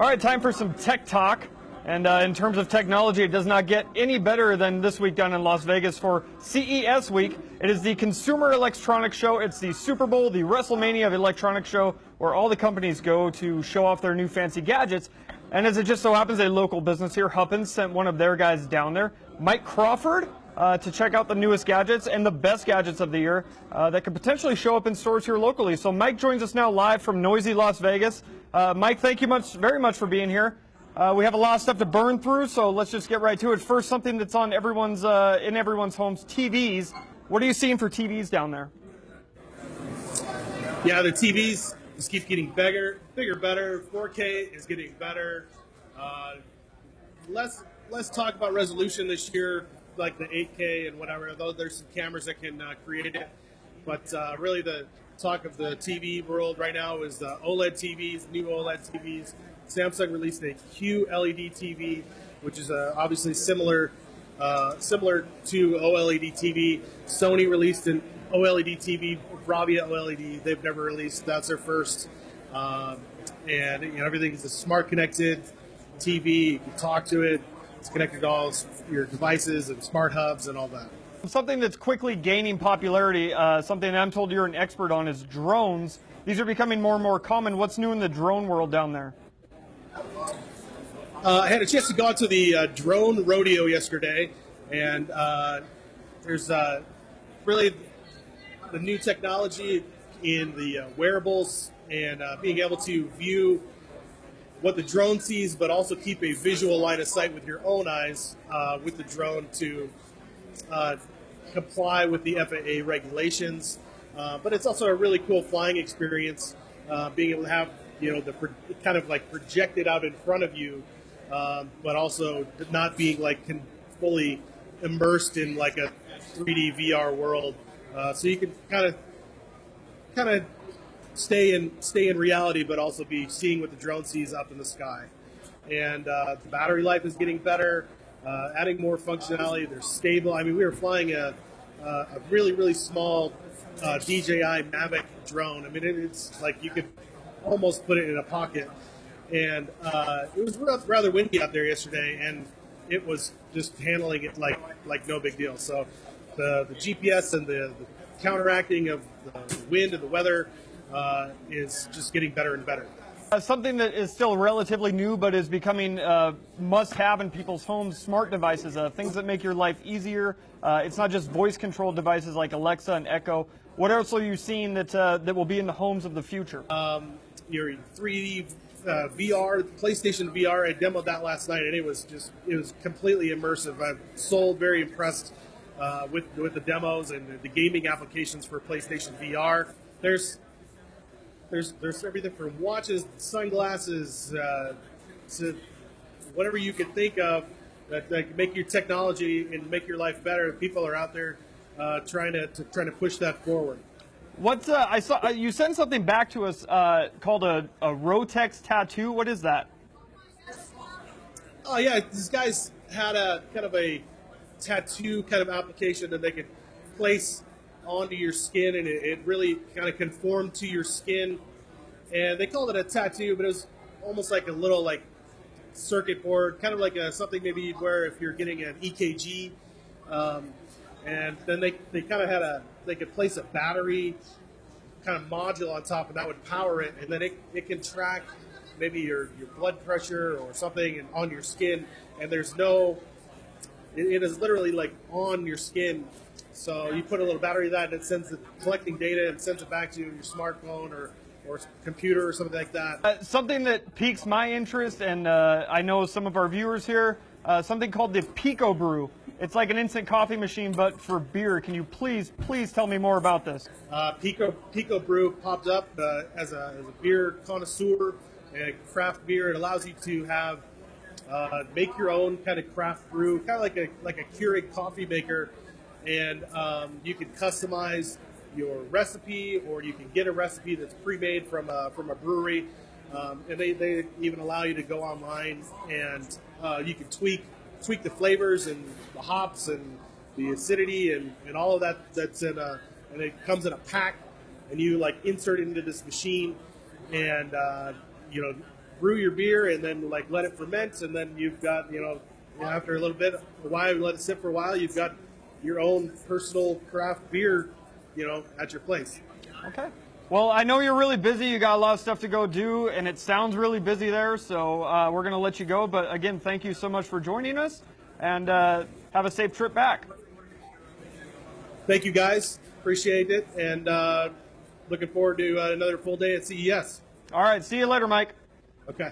All right, time for some tech talk. And in terms of technology, it does not get any better than this week down in Las Vegas for CES week. It is the Consumer Electronics Show. It's the Super Bowl, the WrestleMania of electronics show, where all the companies go to show off their new fancy gadgets. And as it just so happens, a local business here, Huppins, sent one of their guys down there, Myk Crawford, to check out the newest gadgets and the best gadgets of the year that could potentially show up in stores here locally. So Myk joins us now live from noisy Las Vegas. Myk, thank you very much for being here. We have a lot of stuff to burn through, so let's just get right to it. First, something that's on everyone's in everyone's homes, TVs. What are you seeing for TVs down there? Yeah, the TVs just keep getting bigger, better. 4K is getting better. Let's talk about resolution this year, like the 8K and whatever. Though there's some cameras that can create it, but really the talk of the TV world right now is the OLED TVs, new OLED TVs. Samsung released a QLED TV, which is obviously similar to OLED TV. Sony released an OLED TV, Bravia OLED. They've never released. That's their first. And everything is a smart connected TV. You can talk to it. It's connected to all your devices and smart hubs and all that. Something that's quickly gaining popularity, something that I'm told you're an expert on, is drones. These are becoming more and more common. What's new in the drone world down there? I had a chance to go out to the drone rodeo yesterday, and there's really the new technology in the wearables and being able to view what the drone sees, but also keep a visual line of sight with your own eyes with the drone to comply with the FAA regulations. But it's also a really cool flying experience, being able to have the kind of like projected out in front of you, but also not being like fully immersed in like a 3D VR world. So you can kind of stay in reality, but also be seeing what the drone sees up in the sky. And the battery life is getting better, adding more functionality. They're stable. I mean, we were flying a really, really small DJI Mavic drone. I mean, it's like you could almost put it in a pocket. And it was rather windy out there yesterday, and it was just handling it like no big deal. So the GPS and the counteracting of the wind and the weather is just getting better and better. Something that is still relatively new but is becoming must-have in people's homes, smart devices, things that make your life easier. It's not just voice-controlled devices like Alexa and Echo. What else are you seeing that will be in the homes of the future? Your 3D VR, PlayStation VR. I demoed that last night, and it was completely immersive. I'm very impressed with the demos and the gaming applications for PlayStation VR. There's everything from watches, sunglasses, to whatever you can think of that can make your technology and make your life better. People are out there trying to push that forward. What I saw you sent something back to us called a Rotex tattoo. What is that? Oh yeah, these guys had a kind of a tattoo kind of application that they could place onto your skin, and it really kind of conformed to your skin. And they called it a tattoo, but it was almost like a little like circuit board, kind of like something maybe you'd wear if you're getting an EKG. And then they kind of they could place a battery kind of module on top, and that would power it, and then it can track maybe your blood pressure or something on your skin, and it is literally like on your skin. So you put a little battery in that, and it sends it collecting data and sends it back to your smartphone or computer or something like that. Something that piques my interest, and I know some of our viewers here, something called the Pico Brew. It's like an instant coffee machine, but for beer. Can you please tell me more about this? Pico Brew popped up as a beer connoisseur and craft beer. It allows you to have make your own kind of craft brew, kind of like a Keurig coffee maker, and you can customize your recipe, or you can get a recipe that's pre-made from a brewery, and they even allow you to go online and you can tweak the flavors and the hops and the acidity and all of that that's in and it comes in a pack, and you like insert it into this machine, and brew your beer and then like let it ferment, and then you've got, after a little bit, a while, you let it sit for a while, you've got your own personal craft beer, at your place. Okay. Well, I know you're really busy. You got a lot of stuff to go do, and it sounds really busy there. So we're going to let you go. But again, thank you so much for joining us, and have a safe trip back. Thank you, guys. Appreciate it, and looking forward to another full day at CES. All right. See you later, Mike. Okay.